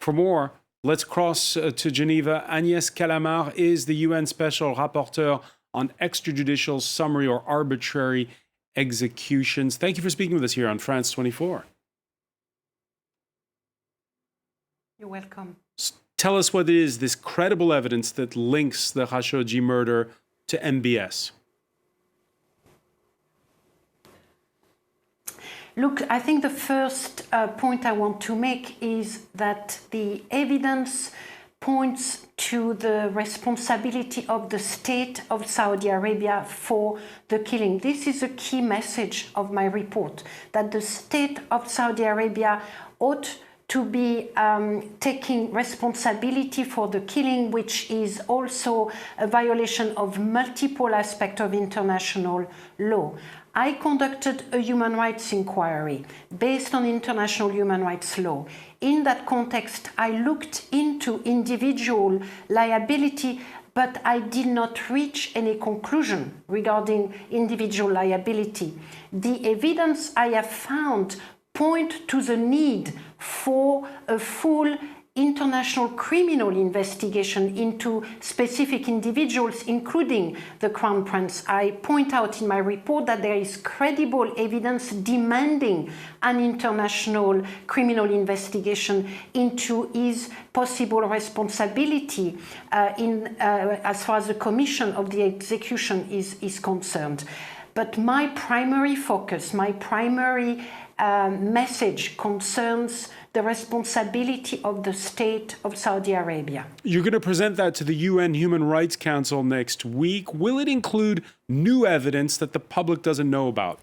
For more, let's cross to Geneva. Agnes Callamard is the UN Special Rapporteur on extrajudicial, summary, or arbitrary executions. Thank you for speaking with us here on France 24. You're welcome. Tell us what is this credible evidence that links the Khashoggi murder to MBS. Look, I think the first point I want to make is that the evidence points to the responsibility of the state of Saudi Arabia for the killing. This is a key message of my report, that the state of Saudi Arabia ought to be taking responsibility for the killing, which is also a violation of multiple aspects of international law. I conducted a human rights inquiry based on international human rights law. In that context, I looked into individual liability, but I did not reach any conclusion regarding individual liability. The evidence I have found point to the need for a full international criminal investigation into specific individuals, including the Crown Prince. I point out in my report that there is credible evidence demanding an international criminal investigation into his possible responsibility as far as the commission of the execution is concerned. But my primary focus, my primary message concerns the responsibility of the state of Saudi Arabia. You're going to present that to the UN Human Rights Council next week. Will it include new evidence that the public doesn't know about?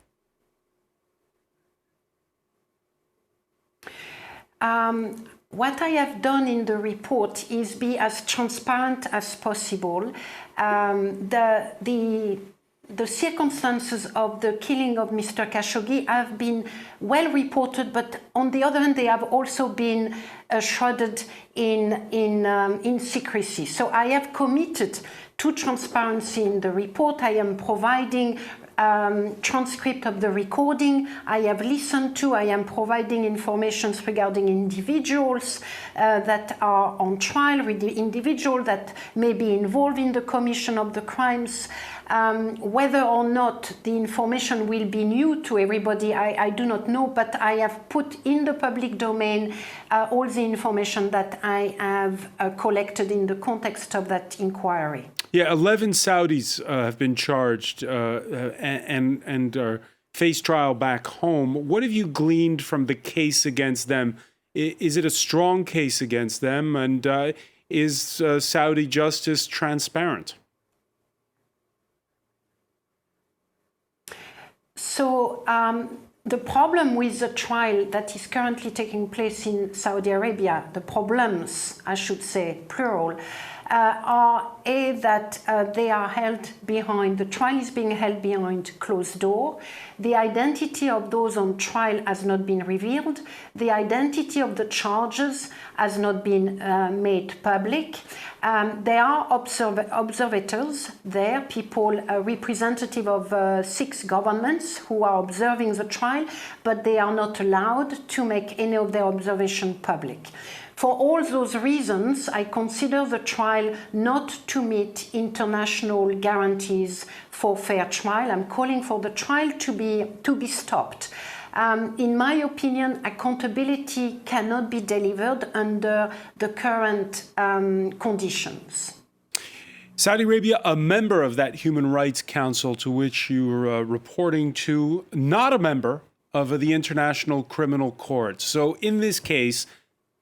What I have done in the report is be as transparent as possible. The circumstances of the killing of Mr. Khashoggi have been well reported, but on the other hand, they have also been shrouded in secrecy. So I have committed to transparency in the report. I am providing transcript of the recording I have listened to. I am providing information regarding individuals that are on trial, with the individual that may be involved in the commission of the crimes. Whether or not the information will be new to everybody, I do not know, but I have put in the public domain all the information that I have collected in the context of that inquiry. Yeah, 11 Saudis have been charged and face trial back home. What have you gleaned from the case against them? Is it a strong case against them? And is Saudi justice transparent? So the problem with the trial that is currently taking place in Saudi Arabia, the problems, I should say, plural, are that they are held behind, the trial is being held behind closed door. The identity of those on trial has not been revealed. The identity of the charges has not been made public. There are observators there, people, representative of 6 governments who are observing the trial, but they are not allowed to make any of their observation public. For all those reasons, I consider the trial not to meet international guarantees for fair trial. I'm calling for the trial to be stopped. In my opinion, accountability cannot be delivered under the current conditions. Saudi Arabia, a member of that Human Rights Council to which you're reporting to, not a member of the International Criminal Court. So in this case,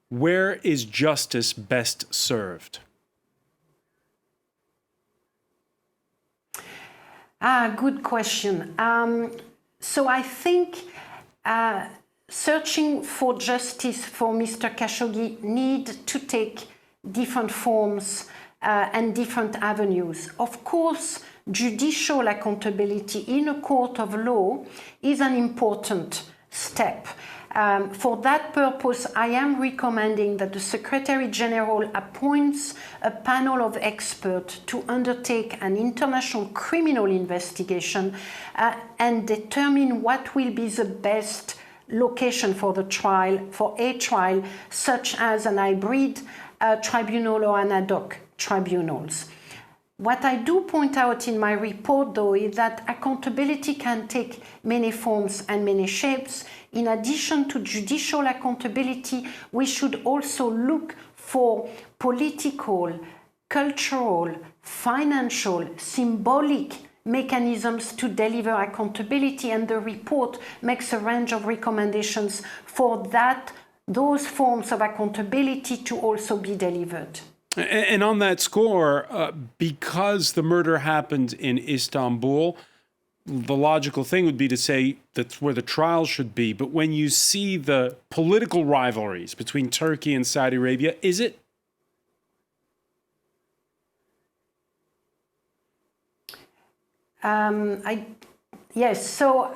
where is justice best served? Good question. So I think searching for justice for Mr. Khashoggi need to take different forms and different avenues. Of course, judicial accountability in a court of law is an important step. For that purpose, I am recommending that the Secretary General appoints a panel of experts to undertake an international criminal investigation and determine what will be the best location for the trial, for a trial, such as an hybrid tribunal or an ad hoc tribunals. What I do point out in my report, though, is that accountability can take many forms and many shapes. In addition to judicial accountability, we should also look for political, cultural, financial, symbolic mechanisms to deliver accountability, and the report makes a range of recommendations for those forms of accountability to also be delivered. And on that score, because the murder happened in Istanbul, the logical thing would be to say that's where the trial should be. But when you see the political rivalries between Turkey and Saudi Arabia, is it? Yes. So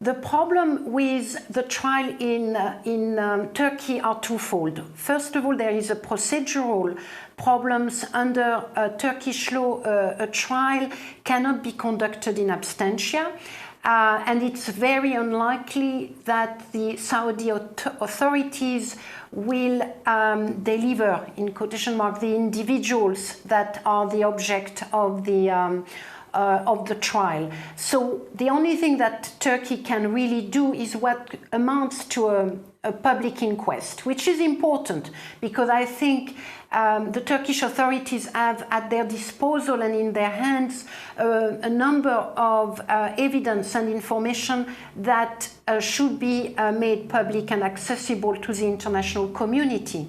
the problem with the trial in Turkey are twofold. First of all, there is a procedural problems under Turkish law. A trial cannot be conducted in absentia. And it's very unlikely that the Saudi authorities will deliver, in quotation marks, the individuals that are the object of the trial. So the only thing that Turkey can really do is what amounts to a public inquest, which is important because I think the Turkish authorities have at their disposal and in their hands a number of evidence and information that should be made public and accessible to the international community.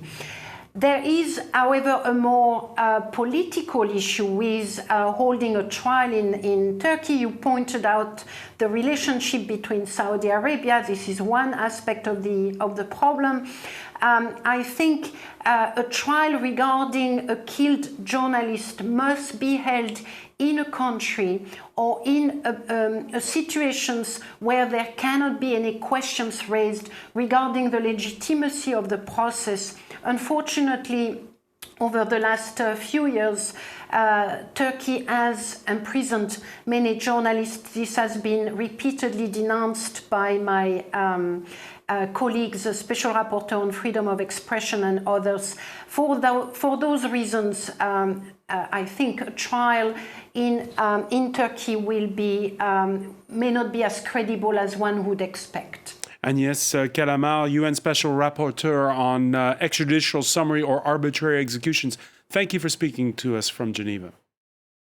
There is, however, a more political issue with holding a trial in Turkey. You pointed out the relationship between Saudi Arabia. This is one aspect of the problem. I think a trial regarding a killed journalist must be held in a country or in situations where there cannot be any questions raised regarding the legitimacy of the process. Unfortunately, over the last few years, Turkey has imprisoned many journalists. This has been repeatedly denounced by my colleagues, the Special Rapporteur on Freedom of Expression and others. For those reasons, I think a trial in Turkey may not be as credible as one would expect. Agnes Callamard, UN Special Rapporteur on extrajudicial summary or arbitrary executions. Thank you for speaking to us from Geneva.